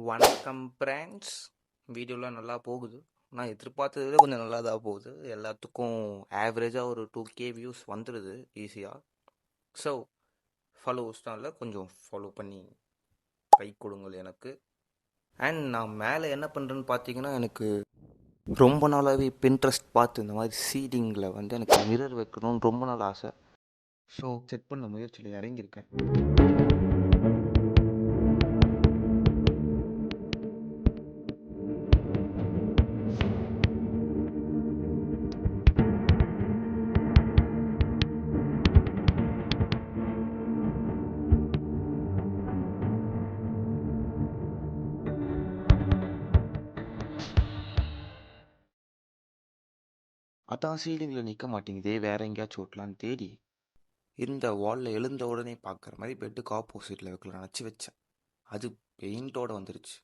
வணக்கம் ஃப்ரெண்ட்ஸ். வீடியோலாம் நல்லா போகுது. நான் எதிர்பார்த்ததை விட கொஞ்சம் நல்லா தான் போகுது. எல்லாத்துக்கும் ஆவரேஜாக ஒரு 2K வியூஸ் வந்துடுது ஈஸியாக. ஸோ ஃபாலோவர்ஸ் தான் கொஞ்சம் ஃபாலோ பண்ணி கை கொடுங்கள் எனக்கு. அண்ட் நான் மேலே என்ன பண்ணுறேன்னு பார்த்தீங்கன்னா, எனக்கு ரொம்ப நாளாகவே பின்ட்ரெஸ்ட் பார்த்து இந்த மாதிரி சீலிங்கில் எனக்கு மிரர் வைக்கணும்னு ரொம்ப நாள் ஆசை. ஸோ செட் பண்ண முயற்சியில் இறங்கியிருக்கேன். அதான் சீலிங்கில் நிற்க மாட்டேங்குதே, வேற எங்கேயாச்சும் ஓட்டலான்னு தேடி இருந்த வாலில் எழுந்த உடனே பார்க்குற மாதிரி பெட்டுக்கு ஆப்போசிட்டில் வைக்கல நினச்சி வச்சேன். அது பெயிண்டோடு வந்துருச்சு.